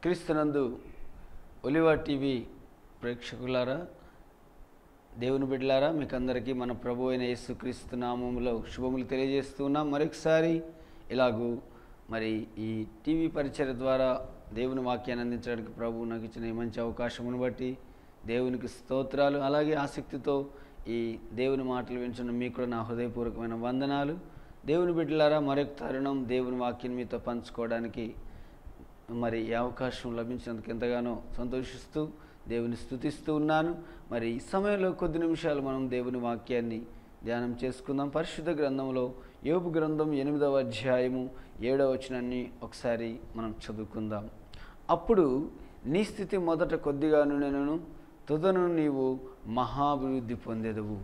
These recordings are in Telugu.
క్రీస్తునందు ఒలివ టీవీ ప్రేక్షకులారా, దేవుని బిడ్డలారా, మీకందరికీ మన ప్రభు అయిన యేసుక్రీస్తు నామములో శుభములు తెలియజేస్తున్నాం. మరొకసారి ఇలాగూ ఈ టీవీ పరిచర్య ద్వారా దేవుని వాక్యాన్ని అందించడానికి ప్రభువు నాకు ఇచ్చిన ఈ మంచి అవకాశమును బట్టి దేవునికి స్తోత్రాలు. అలాగే ఆసక్తితో ఈ దేవుని మాటలు వింటున్న మీకు కూడా నా హృదయపూర్వకమైన వందనాలు. దేవుని బిడ్డలారా, మరొక తరుణం దేవుని వాక్యాన్ని మీతో పంచుకోవడానికి ఈ అవకాశం లభించినందుకు ఎంతగానో సంతోషిస్తూ దేవుని స్తుతిస్తూ ఉన్నాను. ఈ సమయంలో కొద్ది నిమిషాలు మనం దేవుని వాక్యాన్ని ధ్యానం చేసుకుందాం. పరిశుద్ధ గ్రంథంలో యోబు గ్రంథం 8వ అధ్యాయము 7వ వచనాన్ని ఒకసారి మనం చదువుకుందాం. అప్పుడు నీ స్థితి మొదట కొద్దిగాను నేను తుదను నీవు మహాభివృద్ధి పొందెదవు.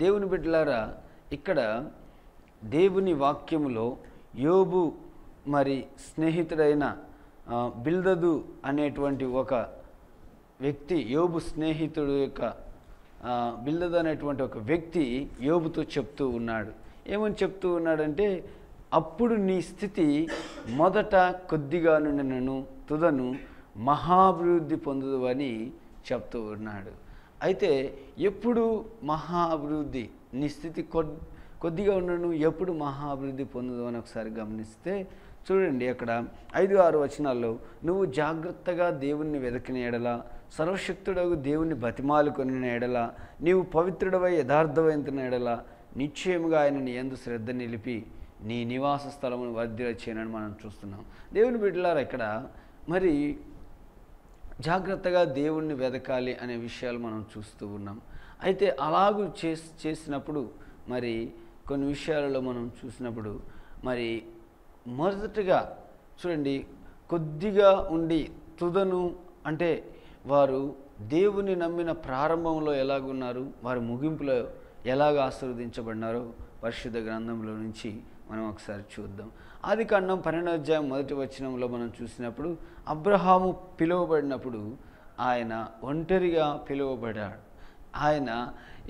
దేవుని బిడ్డలారా, ఇక్కడ దేవుని వాక్యములో యోబు స్నేహితుడైన బిల్దదు అనేటువంటి ఒక వ్యక్తి, యోబు స్నేహితుడు యొక్క బిల్దదు అనేటువంటి ఒక వ్యక్తి యోబుతో చెప్తూ ఉన్నాడు. ఏమని చెప్తూ ఉన్నాడంటే, అప్పుడు నీ స్థితి మొదట కొద్దిగాను నిన్ను తుదను మహాభివృద్ధి పొందుదు అని చెప్తూ ఉన్నాడు. అయితే ఎప్పుడు మహాభివృద్ధి, నీ స్థితి కొద్దిగా ఉన్నను ఎప్పుడు మహాభివృద్ధి పొందుదు అని ఒకసారి గమనిస్తే చూడండి, అక్కడ 5-6 వచనాల్లో నువ్వు జాగ్రత్తగా దేవుణ్ణి వెదకిన ఎడల, సర్వశక్తుడగు దేవుణ్ణి బతిమాలుకొనిన ఎడల, నీవు పవిత్రుడవై యథార్థమైన ఎడల నిశ్చయముగా ఆయన నీ యందు శ్రద్ధ నిలిపి నీ నివాస స్థలమును వర్ధిల్ల చేయనని మనం చూస్తున్నాం. దేవుని బిడ్డలారా, ఇక్కడ జాగ్రత్తగా దేవుణ్ణి వెదకాలి అనే విషయాలు మనం చూస్తూ ఉన్నాం. అయితే అలాగూ చేసినప్పుడు కొన్ని విషయాలలో మనం చూసినప్పుడు మొదటగా చూడండి, కొద్దిగా ఉండి తుదను అంటే వారు దేవుని నమ్మిన ప్రారంభంలో ఎలాగున్నారు, వారి ముగింపులో ఎలాగ ఆశీర్వదించబడినారో పరిశుద్ధ గ్రంథంలో నుంచి మనం ఒకసారి చూద్దాం. ఆదికాండం 12వ అధ్యాయం 1వ వచనంలో మనం చూసినప్పుడు అబ్రహాము పిలువబడినప్పుడు ఆయన ఒంటరిగా పిలువబడ్డాడు. ఆయన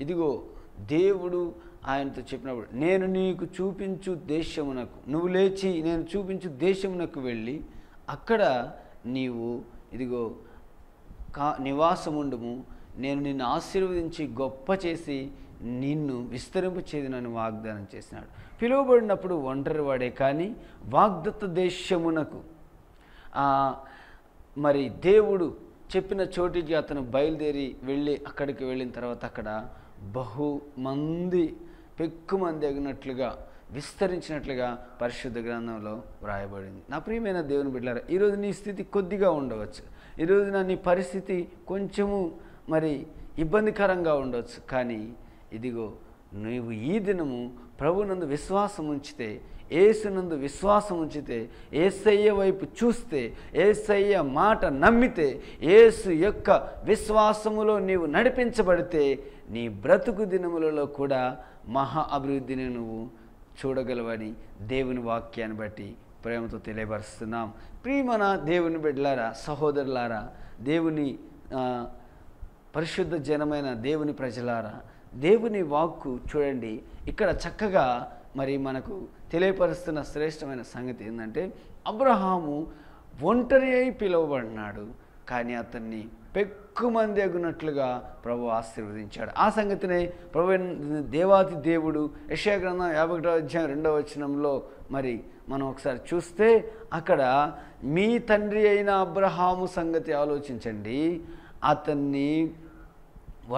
ఇదిగో దేవుడు ఆయనతో చెప్పినప్పుడు, నేను నీకు చూపించు దేశమునకు, నువ్వు లేచి నేను చూపించు దేశమునకు వెళ్ళి అక్కడ నీవు ఇదిగో నివాసముండుము, నేను నిన్ను ఆశీర్వదించి గొప్ప చేసి నిన్ను విస్తరింపచేయుదునని వాగ్దానం చేసినాడు. పిలువబడినప్పుడు ఒంటరి వాడే, కానీ వాగ్దత్త దేశమునకు దేవుడు చెప్పిన చోటికి అతను బయలుదేరి వెళ్ళి అక్కడికి వెళ్ళిన తర్వాత అక్కడ పెక్కుమంది అగినట్లుగా విస్తరించినట్లుగా పరిశుద్ధ గ్రంథంలో వ్రాయబడింది. నా ప్రియమైన దేవుని బిడ్డలారా, ఈరోజు నీ స్థితి కొద్దిగా ఉండవచ్చు, ఈరోజు నీ పరిస్థితి కొంచెము ఇబ్బందికరంగా ఉండవచ్చు, కానీ ఇదిగో నీవు ఈ దినము ప్రభునందు విశ్వాసం ఉంచితే, యేసునందు విశ్వాసం ఉంచితే, యేసయ్య వైపు చూస్తే, యేసయ్య మాట నమ్మితే, యేసు యొక్క విశ్వాసములో నీవు నడిపించబడితే నీ బ్రతుకు దినములలో కూడా మహా అభివృద్ధిని నువ్వు చూడగలవని దేవుని వాక్యాన్ని బట్టి ప్రేమతో తెలియపరుస్తున్నాం. ప్రియమైన దేవుని బిడ్డలారా, సహోదరులారా, దేవుని పరిశుద్ధ జనమైన దేవుని ప్రజలారా, దేవుని వాక్కు చూడండి, ఇక్కడ చక్కగా మనకు తెలియపరుస్తున్న శ్రేష్టమైన సంగతి ఏంటంటే, అబ్రహాము ఒంటరి అయి పిలువబడినాడు, కానీ అతన్ని పెక్కుమంది అగునట్లుగా ప్రభు ఆశీర్వదించాడు. ఆ సంగతినే ప్రభు దేవాతి దేవుడు యెషయా గ్రంథం 51వ అధ్యాయం 2వ వచనంలో మనం ఒకసారి చూస్తే అక్కడ మీ తండ్రి అయిన అబ్రహాము సంగతి ఆలోచించండి,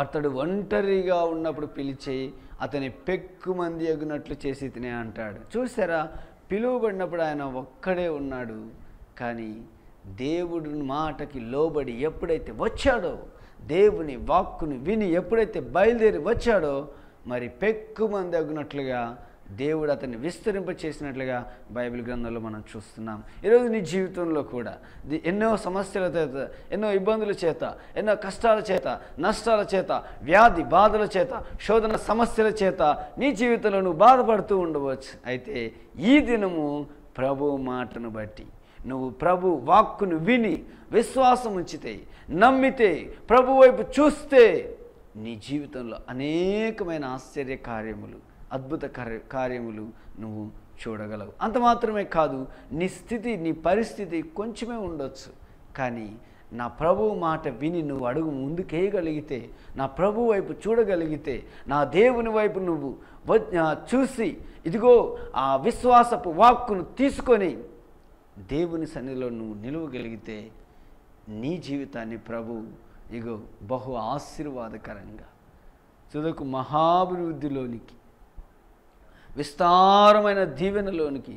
అతడు ఒంటరిగా ఉన్నప్పుడు పిలిచి అతని పెక్కుమంది అగునట్లు చేసి తినే అంటాడు. చూసారా, పిలువబడినప్పుడు ఆయన ఒక్కడే ఉన్నాడు, కానీ దేవుడి మాటకి లోబడి ఎప్పుడైతే వచ్చాడో, దేవుని వాక్కుని విని ఎప్పుడైతే బయలుదేరి వచ్చాడో, పెక్కుమంది అగునట్లుగా దేవుడు అతన్ని విస్తరింపచేసినట్లుగా బైబిల్ గ్రంథంలో మనం చూస్తున్నాం. ఈరోజు నీ జీవితంలో కూడా ఎన్నో సమస్యల చేత, ఎన్నో ఇబ్బందుల చేత, ఎన్నో కష్టాల చేత, నష్టాల చేత, వ్యాధి బాధల చేత, శోధన సమస్యల చేత నీ జీవితంలో నువ్వు బాధపడుతూ ఉండవచ్చు. అయితే ఈ దినము ప్రభు మాటను బట్టి నువ్వు ప్రభు వాక్కును విని విశ్వాసం ఉంచితే, నమ్మితే, ప్రభు వైపు చూస్తే నీ జీవితంలో అనేకమైన ఆశ్చర్య కార్యములు, అద్భుత కార్యములు నువ్వు చూడగలవు. అంత మాత్రమే కాదు, నీ స్థితి, నీ పరిస్థితి కొంచెమే ఉండొచ్చు, కానీ నా ప్రభువు మాట విని నువ్వు అడుగు ముందుకేయగలిగితే, నా ప్రభు వైపు చూడగలిగితే, నా దేవుని వైపు నువ్వు చూసి ఇదిగో ఆ విశ్వాసపు వాక్కును తీసుకొని దేవుని సన్నిధిలో నువ్వు నిలవగలిగితే నీ జీవితాన్ని ప్రభు ఇగో బహు ఆశీర్వాదకరంగా తుదకు మహాభివృద్ధిలోనికి, విస్తారమైన దీవెనలోనికి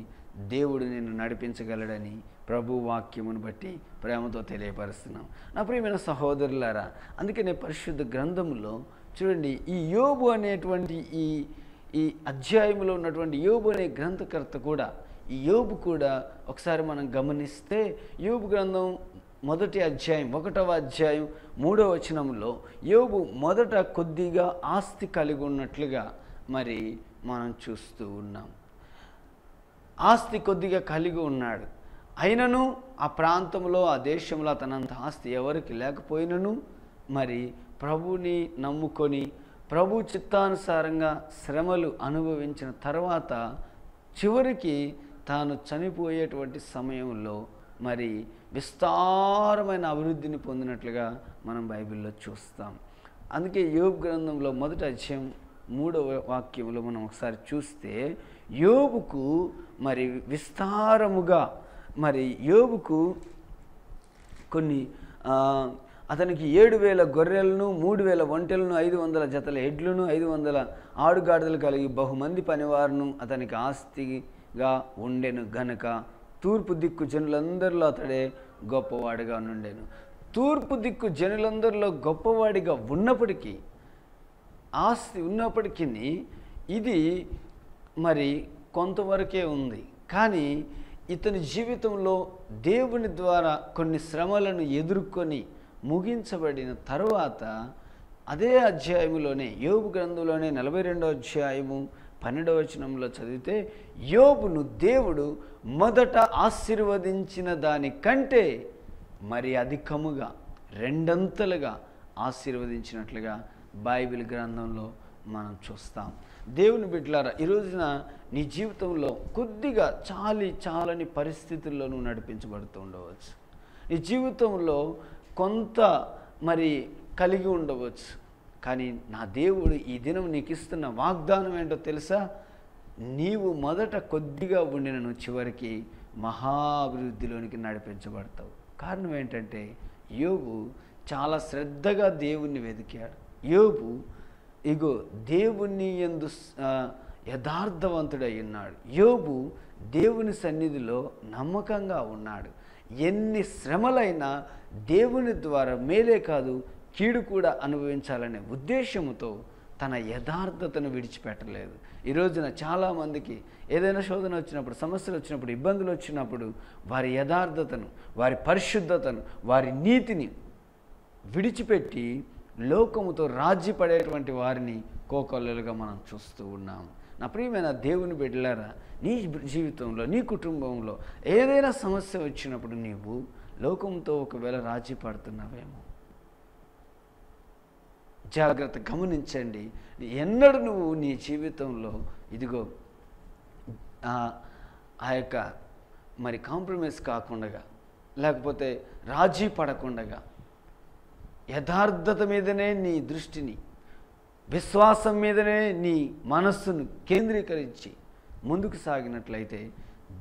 దేవుడు నిన్ను నడిపించగలడని ప్రభు వాక్యమును బట్టి ప్రేమతో తెలియపరుస్తున్నాం. నా ప్రియమైన సహోదరులారా, అందుకనే పరిశుద్ధ గ్రంథములో చూడండి, ఈ యోబు అనేటువంటి ఈ అధ్యాయంలో ఉన్నటువంటి యోబు అనే గ్రంథకర్త కూడా, ఈ యోబు కూడా ఒకసారి మనం గమనిస్తే యోబు గ్రంథం మొదటి అధ్యాయం 1వ అధ్యాయం 3వ వచనంలో యోబు మొదట కొద్దిగా ఆస్తి కలిగి ఉన్నట్లుగా మరి మనం చూస్తూ ఉన్నాం. ఆస్తి కొద్దిగా కలిగి ఉన్నాడు. అయినను ఆ ప్రాంతంలో, ఆ దేశంలో అతనంత ఆస్తి ఎవరికి లేకపోయినను మరి ప్రభుని నమ్ముకొని ప్రభు చిత్తానుసారంగా శ్రమలు అనుభవించిన తర్వాత చివరికి తాను చనిపోయేటువంటి సమయంలో మరి విస్తారమైన అభివృద్ధిని పొందినట్లుగా మనం బైబిల్లో చూస్తాం. అందుకే యోబు గ్రంథంలో మొదటి అధ్యాయం 3వ వాక్యంలో మనం ఒకసారి చూస్తే యోబుకు మరి విస్తారముగా మరి యోబుకు కొన్ని అతనికి 7,000 గొర్రెలను, 3,000 ఒంటెలను, 500 జతల ఎడ్లను, 500 ఆడుగాడిదలు కలిగి బహుమంది పనివారును అతనికి ఆస్తిగా ఉండెను గనుక తూర్పు దిక్కు జనులందరిలో అతడే గొప్పవాడిగా నుండెను. తూర్పు దిక్కు జనులందరిలో గొప్పవాడిగా ఉన్నప్పటికీ, ఆస్తి ఉన్నప్పటికీ ఇది మరి కొంతవరకే ఉంది. కానీ ఇతని జీవితంలో దేవుని ద్వారా కొన్ని శ్రమలను ఎదుర్కొని ముగించబడిన తరువాత అదే అధ్యాయంలోనే యోబు గ్రంథంలోనే 42వ అధ్యాయము 12వ వచనంలో చదివితే యోబును దేవుడు మొదట ఆశీర్వదించిన దానికంటే మరి అధికముగా 2 ఆశీర్వదించినట్లుగా బైబిల్ గ్రంథంలో మనం చూస్తాం. దేవుని బిడ్డలారా, ఈ రోజున నీ జీవితంలో కొద్దిగా చాలని పరిస్థితుల్లో నువ్వు నడిపించబడుతూ ఉండవచ్చు. నీ జీవితంలో కొంత మరి కలిగి ఉండవచ్చు. కానీ నా దేవుడు ఈ దినం నీకు ఇస్తున్న వాగ్దానం ఏంటో తెలుసా? నీవు మొదట కొద్దిగా ఉండినను చివరికి మహాభివృద్ధిలోనికి నడిపించబడతావు. కారణం ఏంటంటే యోబు చాలా శ్రద్ధగా దేవుణ్ణి వెతికాడు. యోబు ఇగో దేవుని యందు యథార్థవంతుడై ఉన్నాడు. యోబు దేవుని సన్నిధిలో నమ్మకంగా ఉన్నాడు. ఎన్ని శ్రమలైనా దేవుని ద్వారా మేలే కాదు కీడు కూడా అనుభవించాలనే ఉద్దేశంతో తన యథార్థతను విడిచిపెట్టలేదు. ఈ రోజున చాలామందికి ఏదైనా శోధన వచ్చినప్పుడు, సమస్యలు వచ్చినప్పుడు, ఇబ్బందులు వచ్చినప్పుడు వారి యథార్థతను, వారి పరిశుద్ధతను, వారి నీతిని విడిచిపెట్టి లోకముతో రాజీ పడేటువంటి వారిని కోకొల్లలుగా మనం చూస్తూ ఉన్నాము. నా ప్రియమైన దేవుని బిడ్డలారా, నీ జీవితంలో, నీ కుటుంబంలో ఏదైనా సమస్య వచ్చినప్పుడు నీవు లోకంతో ఒకవేళ రాజీ పడుతున్నావేమో జాగ్రత్త గమనించండి. ఎన్నడూ నువ్వు నీ జీవితంలో ఇదిగో ఆ యొక్క మరి కాంప్రమైజ్ కాకుండా, లేకపోతే రాజీ పడకుండా యథార్థత మీదనే నీ దృష్టిని, విశ్వాసం మీదనే నీ మనస్సును కేంద్రీకరించి ముందుకు సాగినట్లయితే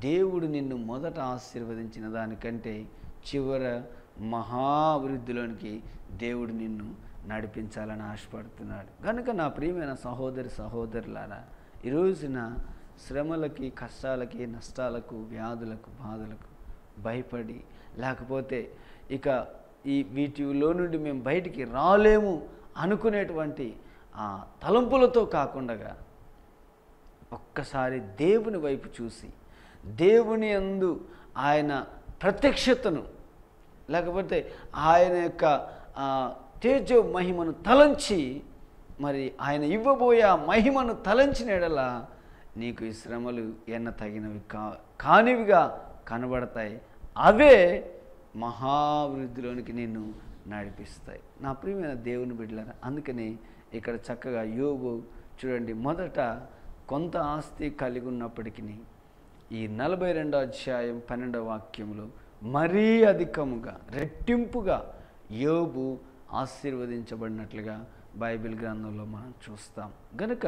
దేవుడు నిన్ను మొదట ఆశీర్వదించిన దానికంటే చివర మహాభివృద్ధిలోనికి దేవుడు నిన్ను నడిపించాలని ఆశపడుతున్నాడు. కనుక నా ప్రియమైన సహోదరులారా, ఈ రోజున శ్రమలకి, కష్టాలకి, నష్టాలకు, వ్యాధులకు, బాధలకు భయపడి, లేకపోతే ఇక వీటిలో నుండి మేము బయటికి రాలేము అనుకునేటువంటి ఆ తలంపులతో కాకుండా ఒక్కసారి దేవుని వైపు చూసి, దేవుని యందు ఆయన ప్రత్యక్షతను, లేకపోతే ఆయన యొక్క తేజో మహిమను తలంచి, మరి ఆయన ఇవ్వబోయే ఆ మహిమను తలంచిన ఎడల నీకు ఈ శ్రమలు ఎన్న తగినవి కానివిగా కనబడతాయి. అవే మహాభివృద్ధిలోనికి నిన్ను నడిపిస్తాయి. నా ప్రియమైన దేవుని బిడ్డలారా, అందుకని ఇక్కడ చక్కగా యోబు చూడండి, మొదట కొంత ఆస్తి కలిగి ఉన్నప్పటికీ ఈ 42వ అధ్యాయం 12వ వాక్యంలో మరీ అధికముగా రెట్టింపుగా యోబు ఆశీర్వదించబడినట్లుగా బైబిల్ గ్రంథంలో మనం చూస్తాం. గనుక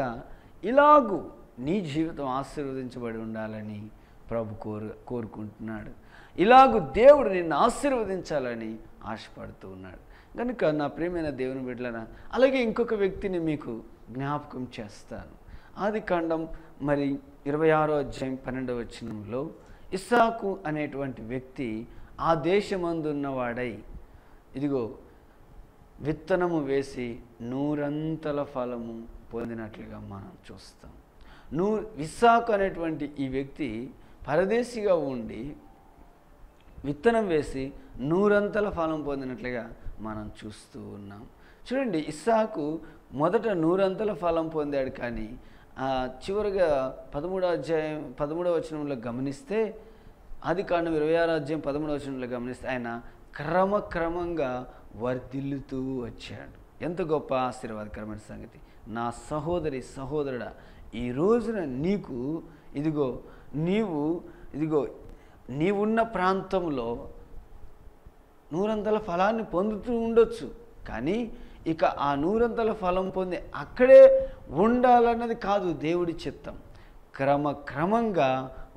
ఇలాగూ నీ జీవితం ఆశీర్వదించబడి ఉండాలని ప్రభు కోరుకుంటున్నాడు. ఇలాగూ దేవుడు నిన్ను ఆశీర్వదించాలని ఆశపడుతూ ఉన్నాడు. కనుక నా ప్రియమైన దేవుని బిడ్డలారా, అలాగే ఇంకొక వ్యక్తిని మీకు జ్ఞాపకం చేస్తాను. ఆదికాండం 26వ అధ్యాయం 12వ వచనంలో ఇస్సాకు అనేటువంటి వ్యక్తి ఆ దేశమందున్నవాడై ఇదిగో విత్తనము వేసి 100 ఫలము పొందినట్లుగా మనం చూస్తాం. ఇస్సాకు అనేటువంటి ఈ వ్యక్తి పరదేశిగా ఉండి విత్తనం వేసి 100 ఫలం పొందినట్లుగా మనం చూస్తూ ఉన్నాం. చూడండి, ఇస్సాకు మొదట 100 ఫలం పొందాడు, కానీ చివరిగా 13వ వచనంలో గమనిస్తే, ఆదికాండం 26వ అధ్యాయం 13వ వచనంలో గమనిస్తే ఆయన క్రమక్రమంగా వర్ధిల్లుతూ వచ్చాడు. ఎంత గొప్ప ఆశీర్వాదకరమైన సంగతి. నా సహోదరి సహోదరుడా, ఈ రోజున నీకు నీవున్న ప్రాంతంలో 100 ఫలాన్ని పొందుతూ ఉండొచ్చు, కానీ ఇక ఆ 100 ఫలం పొంది అక్కడే ఉండాలన్నది కాదు దేవుడి చిత్తం. క్రమక్రమంగా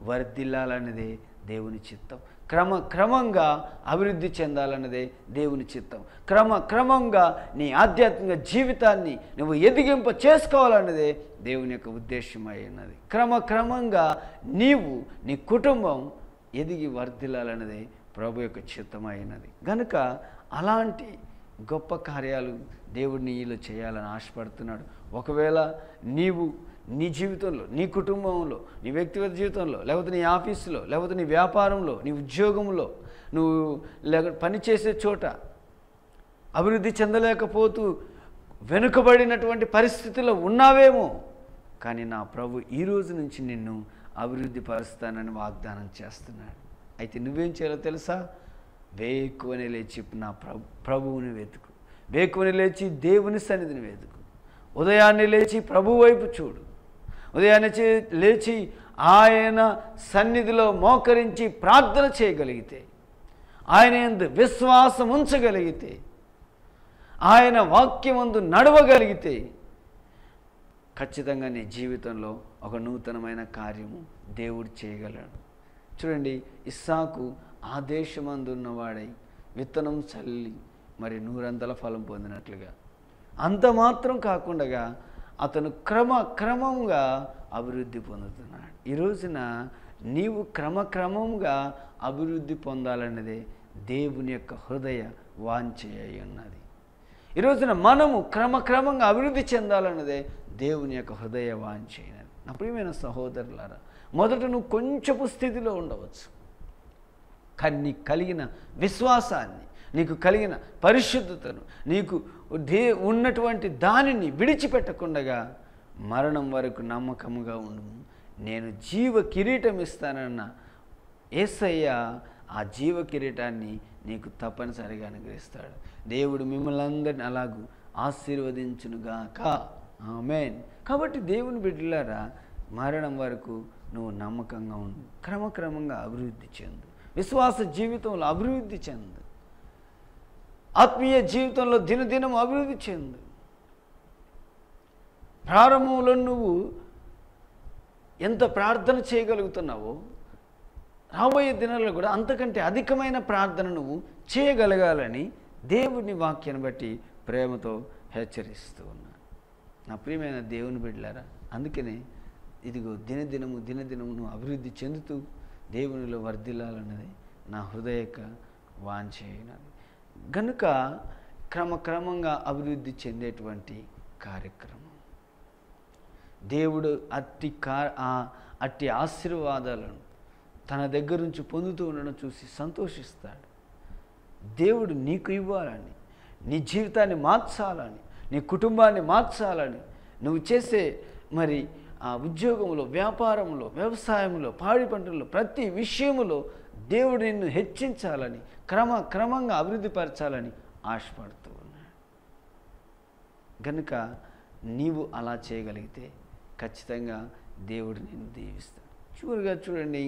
వర్ధిల్లాలన్నదే దేవుని చిత్తం. క్రమక్రమంగా అభివృద్ధి చెందాలన్నదే దేవుని చిత్తం. క్రమక్రమంగా నీ ఆధ్యాత్మిక జీవితాన్ని నువ్వు ఎదిగింప చేసుకోవాలన్నదే దేవుని యొక్క ఉద్దేశమై ఉన్నది. క్రమక్రమంగా నీ కుటుంబం ఎదిగి వర్ధిల్లాలన్నదే ప్రభు యొక్క చిత్తమైనది. గనుక అలాంటి గొప్ప కార్యాలు దేవుడు నీలో చేయాలని ఆశపడుతున్నాడు. ఒకవేళ నీవు నీ జీవితంలో, నీ కుటుంబంలో, నీ వ్యక్తిగత జీవితంలో, లేకపోతే నీ ఆఫీసులో, లేకపోతే నీ వ్యాపారంలో, నీ ఉద్యోగంలో, నువ్వు పనిచేసే చోట అభివృద్ధి చెందలేకపోతూ వెనుకబడినటువంటి పరిస్థితుల్లో ఉన్నావేమో, కానీ నా ప్రభు ఈ రోజు నుంచి నిన్ను అభివృద్ధి పరుస్తానని వాగ్దానం చేస్తున్నాడు. అయితే నువ్వేం చేయాలో తెలుసా? వేకువని లేచి నా ప్రభువుని వెతుకు. వేకువని లేచి దేవుని సన్నిధిని వెతుకు. ఉదయాన్నే లేచి ప్రభు వైపు చూడు. ఉదయాన్నే లేచి ఆయన సన్నిధిలో మోకరించి ప్రార్థన చేయగలిగితే, ఆయన యందు విశ్వాసం ఉంచగలిగితే, ఆయన వాక్యమందు నడవగలిగితే ఖచ్చితంగా నీ జీవితంలో ఒక నూతనమైన కార్యము దేవుడు చేయగలడు. చూడండి, ఇస్సాకు ఆ దేశమందు ఉన్నవాడై విత్తనం చల్లి 100 ఫలం పొందినట్లుగా, అంత మాత్రం కాకుండా అతను క్రమంగా అభివృద్ధి పొందుతున్నాడు. ఈ రోజున నీవు క్రమంగా అభివృద్ధి పొందాలన్నదే దేవుని యొక్క హృదయ వాంఛ అయి ఉన్నది. ఈ రోజున మనము క్రమంగా అభివృద్ధి చెందాలన్నదే దేవుని యొక్క హృదయ వాంఛ అయినది. నా ప్రియమైన సహోదరులారా, మొదట నువ్వు కొంచెపు స్థితిలో ఉండవచ్చు, కానీ నీకు కలిగిన విశ్వాసాన్ని, నీకు కలిగిన పరిశుద్ధతను, నీకు ఉన్నటువంటి దానిని విడిచిపెట్టకుండా మరణం వరకు నమ్మకముగా ఉండు. నేను జీవ కిరీటం ఇస్తానన్న యేసయ్య ఆ జీవ కిరీటాన్ని నీకు తప్పనిసరిగా అనుగ్రహిస్తాడు. దేవుడు మిమ్మల్ని అందరిని అలాగూ ఆశీర్వదించునుగాక. ఆమేన్. కాబట్టి దేవుని బిడ్డలారా, మరణం వరకు నువ్వు నమ్మకంగా ఉండు. క్రమంగా అభివృద్ధి చెందు. విశ్వాస జీవితంలో అభివృద్ధి చెందు. ఆత్మీయ జీవితంలో దినదినం అభివృద్ధి చెందు. ప్రారంభంలో నువ్వు ఎంత ప్రార్థన చేయగలుగుతున్నావో, రాబోయే దినాల్లో కూడా అంతకంటే అధికమైన ప్రార్థన నువ్వు చేయగలగాలని దేవుని వాక్యాన్ని బట్టి ప్రేమతో హెచ్చరిస్తూ ఉన్నాను. నా ప్రియమైన దేవుని బిడ్డలారా, అందుకనే ఇదిగో దినదినము నువ్వు అభివృద్ధి చెందుతూ దేవునిలో వర్ధిల్లాలన్నది నా హృదయక వాంఛ అయినది. గనుక క్రమంగా అభివృద్ధి చెందేటువంటి కార్యక్రమం దేవుడు అట్టి ఆశీర్వాదాలను తన దగ్గర నుంచి పొందుతూ ఉండడం చూసి సంతోషిస్తాడు. దేవుడు నీకు ఇవ్వాలని, నీ జీవితాన్ని మార్చాలని, నీ కుటుంబాన్ని మార్చాలని, నువ్వు చేసే ఉద్యోగంలో, వ్యాపారంలో, వ్యవసాయంలో, పాడి పంటల్లో, ప్రతి విషయంలో దేవుడు నిన్ను హెచ్చించాలని, క్రమంగా అభివృద్ధి పరచాలని ఆశపడుతూ ఉన్నాడు. కనుక నీవు అలా చేయగలిగితే ఖచ్చితంగా దేవుడు నిన్ను దీవిస్తాడు. చివరిగా చూడండి,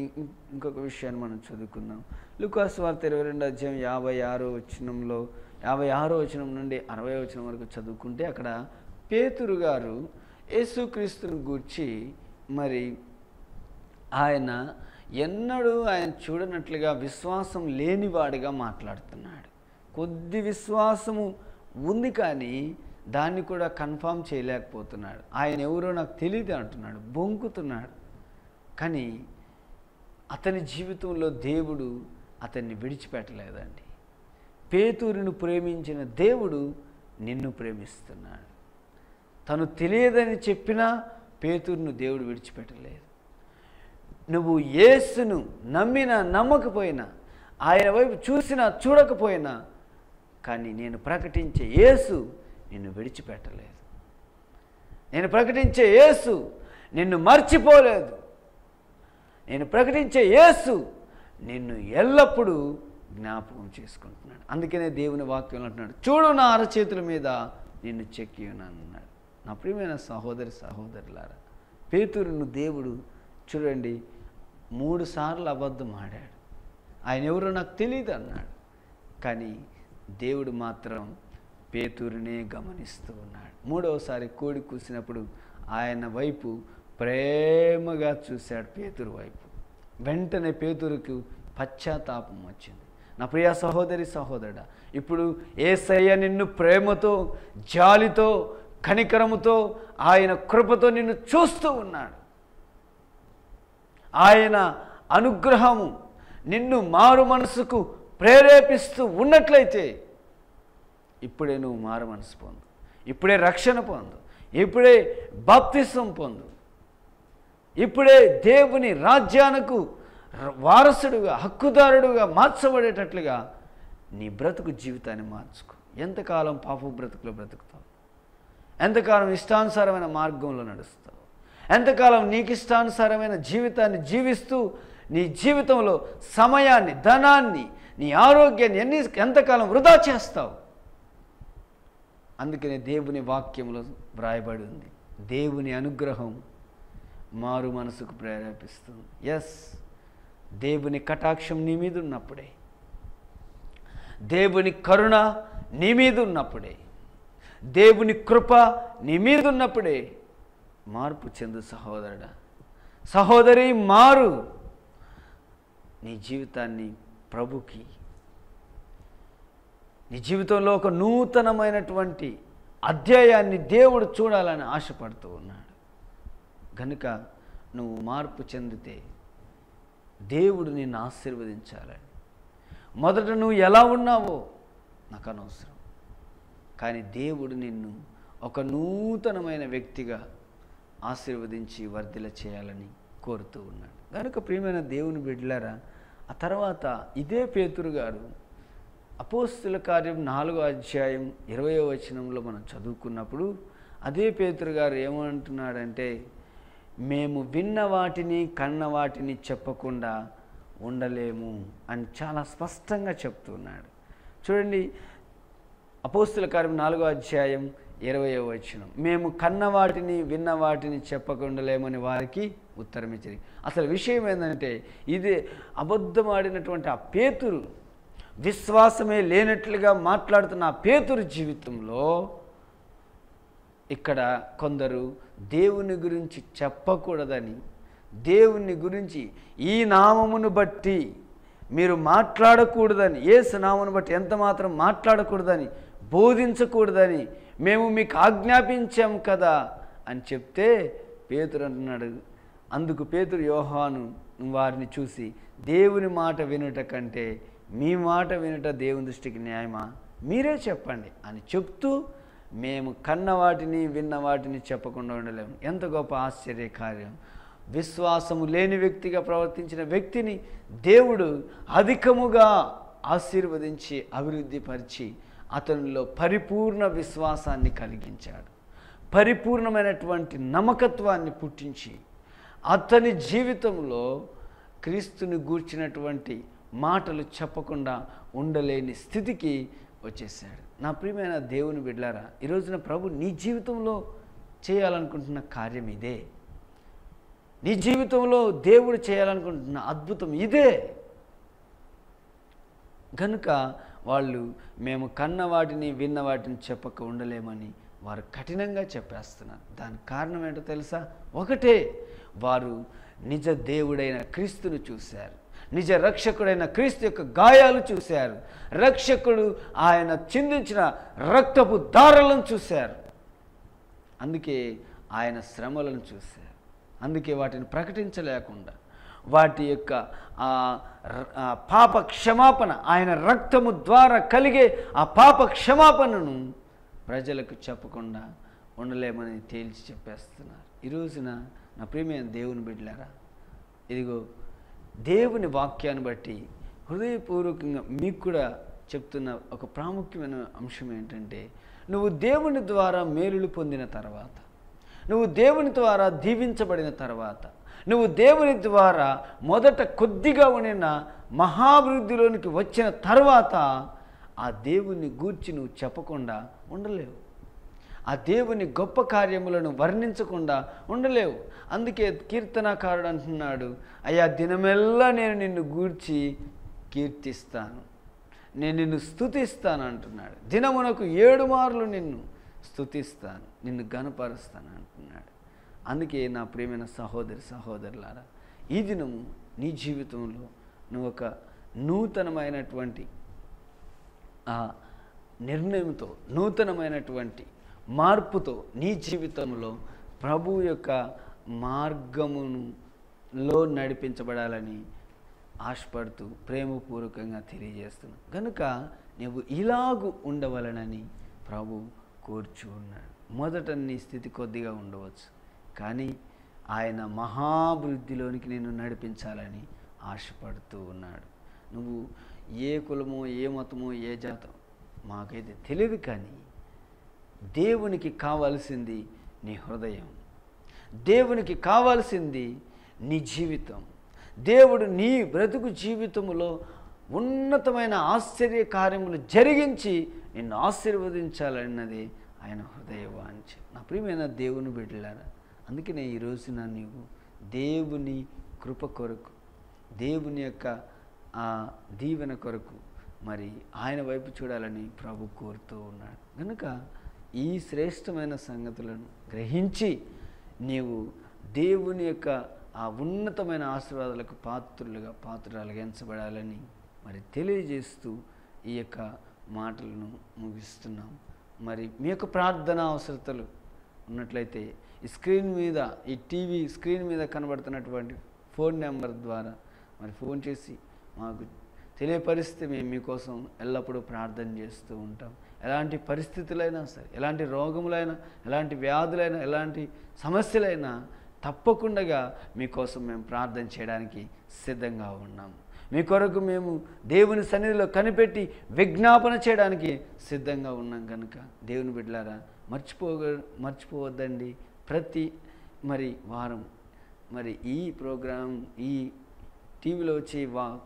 ఇంకొక విషయాన్ని మనం చదువుకుందాం. లూకాసు వార్త 22వ అధ్యాయం 56వ వచనం నుండి 60వ వచనం వరకు చదువుకుంటే అక్కడ పేతురు గారు యేసుక్రీస్తుని గూర్చి మరి ఆయన ఎన్నడూ ఆయన చూడనట్లుగా విశ్వాసం లేనివాడిగా మాట్లాడుతున్నాడు. కొద్ది విశ్వాసము ఉంది కానీ దాన్ని కూడా కన్ఫామ్ చేయలేకపోతున్నాడు. ఆయన ఎవరో నాకు తెలియదు అంటున్నాడు, బొంకుతున్నాడు. కానీ అతని జీవితంలో దేవుడు అతన్ని విడిచిపెట్టలేదండి. పేతురును ప్రేమించిన దేవుడు నిన్ను ప్రేమిస్తున్నాడు. తను తెలియదని చెప్పినా పేతురును దేవుడు విడిచిపెట్టలేదు. నువ్వు యేసును నమ్మినా నమ్మకపోయినా, ఆయన వైపు చూసినా చూడకపోయినా, కానీ నేను ప్రకటించే యేసు నిన్ను విడిచిపెట్టలేదు. నేను ప్రకటించే యేసు నిన్ను మర్చిపోలేదు. నేను ప్రకటించే యేసు నిన్ను ఎల్లప్పుడూ జ్ఞాపకం చేసుకుంటున్నాడు. అందుకనే దేవుని వాక్యం అంటున్నాడు, చూడు నా అరచేతుల మీద నిన్ను చెక్కి ఉన్నాను అన్నాడు. నా ప్రియమైన సహోదరి సహోదరులారా, పేతురును దేవుడు చూడండి 3 సార్లు అబద్ధం ఆడాడు. ఆయన ఎవరో నాకు తెలియదు అన్నాడు. కానీ దేవుడు మాత్రం పేతురునే గమనిస్తూ ఉన్నాడు. 3వసారి కోడి కూసినప్పుడు ఆయన వైపు ప్రేమగా చూశాడు, పేతురు వైపు. వెంటనే పేతురుకు పశ్చాత్తాపం వచ్చింది. నా ప్రియ సహోదరి సహోదరుడా, ఇప్పుడు యేసయ్య నిన్ను ప్రేమతో, జాలితో, కనికరముతో, ఆయన కృపతో నిన్ను చూస్తూ ఉన్నాడు. ఆయన అనుగ్రహము నిన్ను మారు మనసుకు ప్రేరేపిస్తూ ఉన్నట్లయితే ఇప్పుడే నువ్వు మారు మనసు పొందు, ఇప్పుడే రక్షణ పొందు, ఇప్పుడే బాప్తిసం పొందు, ఇప్పుడే దేవుని రాజ్యానికి వారసుడుగా, హక్కుదారుడుగా మార్చబడేటట్లుగా నీ బ్రతుకు జీవితాన్ని మార్చుకో. ఎంతకాలం పాప బ్రతుకులో బ్రతుకుతావు? ఎంతకాలం ఇష్టానుసారమైన మార్గంలో నడుస్తావు? ఎంతకాలం నీకు ఇష్టానుసారమైన జీవితాన్ని జీవిస్తూ నీ జీవితంలో సమయాన్ని, ధనాన్ని, నీ ఆరోగ్యాన్ని ఎంతకాలం వృధా చేస్తావు? అందుకనే దేవుని వాక్యంలో వ్రాయబడి ఉంది, దేవుని అనుగ్రహం మారు మనసుకు ప్రేరేపిస్తుంది. ఎస్, దేవుని కటాక్షం నీ మీద ఉన్నప్పుడే, దేవుని కరుణ నీ మీద ఉన్నప్పుడే, దేవుని కృప నీ మీద ఉన్నప్పుడే మార్పు చెందు సహోదరుడా, సహోదరి. మారు నీ జీవితాన్ని ప్రభుకి, నీ జీవితంలో ఒక నూతనమైనటువంటి అధ్యాయాన్ని దేవుడు చూడాలని ఆశపడుతూ ఉన్నాడు. కనుక నువ్వు మార్పు చెందితే దేవుడు నిన్ను ఆశీర్వదించాలని. మొదట నువ్వు ఎలా ఉన్నావో నాకు అనవసరం, కానీ దేవుడు నిన్ను ఒక నూతనమైన వ్యక్తిగా ఆశీర్వదించి వర్ధిల చేయాలని కోరుతూ ఉన్నాడు. కనుక ప్రియమైన దేవుని బిడ్డలారా, ఆ తర్వాత ఇదే పేతురు గారు అపోస్తుల కార్యం 4వ అధ్యాయం 20వ వచనంలో మనం చదువుకున్నప్పుడు అదే పేతురు గారు ఏమంటున్నాడంటే, మేము విన్న వాటిని కన్న వాటిని చెప్పకుండా ఉండలేము అని చాలా స్పష్టంగా చెప్తున్నాడు. చూడండి, అపోస్తుల కార్యం 4వ అధ్యాయం 20వ వచనం, మేము కన్న వాటిని విన్న వాటిని చెప్పకుండా లేమని వారికి ఉత్తరం ఇచ్చింది. అసలు విషయం ఏంటంటే, ఇది అబద్ధమాడినటువంటి ఆ పేతురు, విశ్వాసమే లేనట్లుగా మాట్లాడుతున్న ఆ పేతురు జీవితంలో ఇక్కడ కొందరు దేవుని గురించి చెప్పకూడదని, దేవుని గురించి ఈ నామమును బట్టి మీరు మాట్లాడకూడదని, యేసు నామమును బట్టి ఎంత మాత్రం మాట్లాడకూడదని, బోధించకూడదని మేము మీకు ఆజ్ఞాపించాం కదా అని చెప్తే పేతురు అంటున్నాడు. అందుకు పేతురు యోహాను వారిని చూసి, దేవుని మాట వినుట కంటే మీ మాట వినుట దేవుని దృష్టికి న్యాయమా? మీరే చెప్పండి అని చెప్తూ, మేము కన్న వాటిని విన్న వాటిని చెప్పకుండా ఉండలేము. ఎంత గొప్ప ఆశ్చర్య కార్యం! విశ్వాసము లేని వ్యక్తిగా ప్రవర్తించిన వ్యక్తిని దేవుడు అధికముగా ఆశీర్వదించి అభివృద్ధిపరిచి అతనిలో పరిపూర్ణ విశ్వాసాన్ని కలిగించాడు. పరిపూర్ణమైనటువంటి నమ్మకత్వాన్ని పుట్టించి అతని జీవితంలో క్రీస్తుని గూర్చినటువంటి మాటలు చెప్పకుండా ఉండలేని స్థితికి వచ్చేసాడు. నా ప్రియమైన దేవుని బిడ్డలారా, ఈరోజున ప్రభు నీ జీవితంలో చేయాలనుకుంటున్న కార్యం ఇదే. నీ జీవితంలో దేవుడు చేయాలనుకుంటున్న అద్భుతం ఇదే. కనుక వాళ్ళు మేము కన్న వాటిని విన్న వాటిని చెప్పక ఉండలేమని వారు కఠినంగా చెప్పేస్తున్నారు. దానికి కారణం ఏంటో తెలుసా? ఒకటే, వారు నిజ దేవుడైన క్రీస్తును చూశారు, నిజ రక్షకుడైన క్రీస్తు యొక్క గాయాలు చూశారు, రక్షకుడు ఆయన చిందించిన రక్తపు దారాలను చూశారు, అందుకే ఆయన శ్రమలను చూశారు, అందుకే వాటిని ప్రకటించలేకుండా వాటి యొక్క పాప క్షమాపణ, ఆయన రక్తము ద్వారా కలిగే ఆ పాప క్షమాపణను ప్రజలకు చెప్పకుండా ఉండలేమని తేల్చి చెప్పేస్తున్నారు. ఈ రోజున నా ప్రియమైన దేవుని బిడ్డలారా, ఇదిగో దేవుని వాక్యాన్ని బట్టి హృదయపూర్వకంగా మీకు కూడా చెప్తున్న ఒక ప్రాముఖ్యమైన అంశం ఏంటంటే, నువ్వు దేవుని ద్వారా మేలులు పొందిన తర్వాత, నువ్వు దేవుని ద్వారా దీవించబడిన తర్వాత, నువ్వు దేవుని ద్వారా మొదట కొద్దిగా ఉండిన మహాభివృద్ధిలోనికి వచ్చిన తర్వాత ఆ దేవుని గూర్చి నువ్వు చెప్పకుండా ఉండలేవు, ఆ దేవుని గొప్ప కార్యములను వర్ణించకుండా ఉండలేవు. అందుకే కీర్తనాకారుడు అంటున్నాడు, అయ్యా దినమెల్లా నేను నిన్ను గూర్చి కీర్తిస్తాను, నేను నిన్ను స్తుతిస్తాను అంటున్నాడు. దినమునకు 7 మార్లు నిన్ను స్తుతిస్తాను, నిన్ను ఘనపరుస్తాను అంటున్నాడు. అందుకే నా ప్రియమైన సహోదరి సహోదరులారా, ఈ దినము నీ జీవితంలో నువ్వు ఒక నూతనమైనటువంటి నిర్ణయంతో, నూతనమైనటువంటి మార్పుతో నీ జీవితంలో ప్రభు యొక్క మార్గములో నడిపించబడాలని ఆశపడుతూ ప్రేమపూర్వకంగా తెలియజేస్తున్నాను. కనుక నువ్వు ఇలాగూ ఉండవలనని ప్రభు కోరుచు ఉన్నాడు. మొదట నీ స్థితి కొద్దిగా ఉండవచ్చు, కానీ ఆయన మహాభివృద్ధిలోనికి నిన్ను నడిపించాలని ఆశపడుతూ ఉన్నాడు. నువ్వు ఏ కులమో, ఏ మతమో, ఏ జాతం మాకైతే తెలియదు, కానీ దేవునికి కావాల్సింది నీ హృదయం, దేవునికి కావాల్సింది నీ జీవితం. దేవుడు నీ బ్రతుకు జీవితంలో ఉన్నతమైన ఆశ్చర్య కార్యములు జరిగించి నిన్ను ఆశీర్వదించాలన్నది ఆయన హృదయ వాంఛ. నా ప్రియమైన దేవుని బిడ్డలారా, అందుకనే ఈ రోజున నీవు దేవుని కృప కొరకు, దేవుని యొక్క దీవెన కొరకు మరి ఆయన వైపు చూడాలని ప్రభు కోరుతూ ఉన్నాడు. కనుక ఈ శ్రేష్టమైన సంగతులను గ్రహించి నీవు దేవుని యొక్క ఆ ఉన్నతమైన ఆశీర్వాదాలకు పాత్రలుగా ఎంచబడాలని మరి తెలియజేస్తూ ఈ యొక్క మాటలను ముగిస్తున్నాం. మరి మీ యొక్క ప్రార్థన అవసరతలు ఉన్నట్లయితే ఈ స్క్రీన్ మీద, ఈ టీవీ స్క్రీన్ మీద కనబడుతున్నటువంటి ఫోన్ నెంబర్ ద్వారా మరి ఫోన్ చేసి మాకు తెలియపరిస్తే మేము మీకోసం ఎల్లప్పుడూ ప్రార్థన చేస్తూ ఉంటాం. ఎలాంటి పరిస్థితులైనా సరే, ఎలాంటి రోగములైనా, ఎలాంటి వ్యాధులైనా, ఎలాంటి సమస్యలైనా తప్పకుండా మీకోసం మేము ప్రార్థన చేయడానికి సిద్ధంగా ఉన్నాము. మీ కొరకు మేము దేవుని సన్నిధిలో కనిపెట్టి విజ్ఞాపన చేయడానికి సిద్ధంగా ఉన్నాం. కనుక దేవుని బిడ్డలారా, మర్చిపోవద్దండి. ప్రతి మరి వారం మరి ఈ ప్రోగ్రాం, ఈ టీవీలో వచ్చే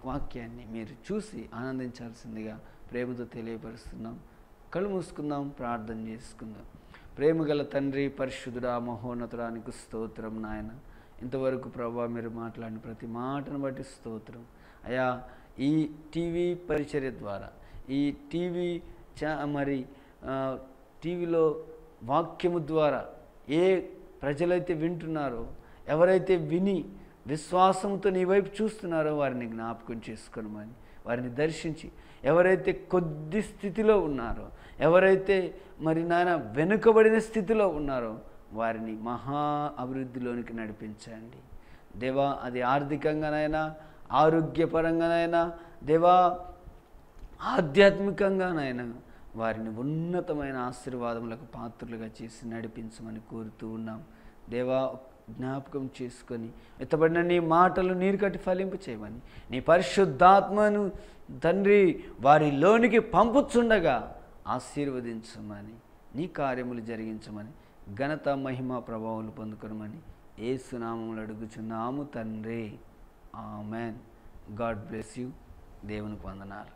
వాక్యాన్ని మీరు చూసి ఆనందించాల్సిందిగా ప్రేమతో తెలియపరుస్తున్నాం. కళ్ళు మూసుకుందాం, ప్రార్థన చేసుకుందాం. ప్రేమగల తండ్రి, పరిశుద్ధుడా, మహోన్నతుడా, నీకు స్తోత్రం నాయన. ఇంతవరకు ప్రభా మీరు మాట్లాడిన ప్రతి మాటను బట్టి స్తోత్రం అయ్యా. ఈ టీవీ పరిచర్య ద్వారా, ఈ టీవీలో వాక్యము ద్వారా ఏ ప్రజలైతే వింటున్నారో, ఎవరైతే విని విశ్వాసంతో నీ వైపు చూస్తున్నారో వారిని జ్ఞాపకం చేసుకోమని, వారిని దర్శించి, ఎవరైతే కొద్ది స్థితిలో ఉన్నారో, ఎవరైతే మరి నాయన వెనుకబడిన స్థితిలో ఉన్నారో వారిని మహా అభివృద్ధిలోనికి నడిపించండి దేవా. అది ఆర్థికంగానైనా, ఆరోగ్యపరంగానైనా దేవా, ఆధ్యాత్మికంగానైనా వారిని ఉన్నతమైన ఆశీర్వాదములకు పాత్రలుగా చేసి నడిపించమని కోరుతూ ఉన్నాం దేవా. జ్ఞాపకం చేసుకొని ఎత్తబడిన నీ మాటలు నీరు కట్టి ఫలింపు చేయమని, నీ పరిశుద్ధాత్మను తండ్రి వారిలోనికి పంపుచుండగా ఆశీర్వదించమని, నీ కార్యములు జరిగించమని, ఘనత మహిమ ప్రభావాలు పొందుకొనమని యేసు నామములో అడుగుచున్నాము తండ్రి. ఆమెన్. God bless you. దేవునికి వందనాలు.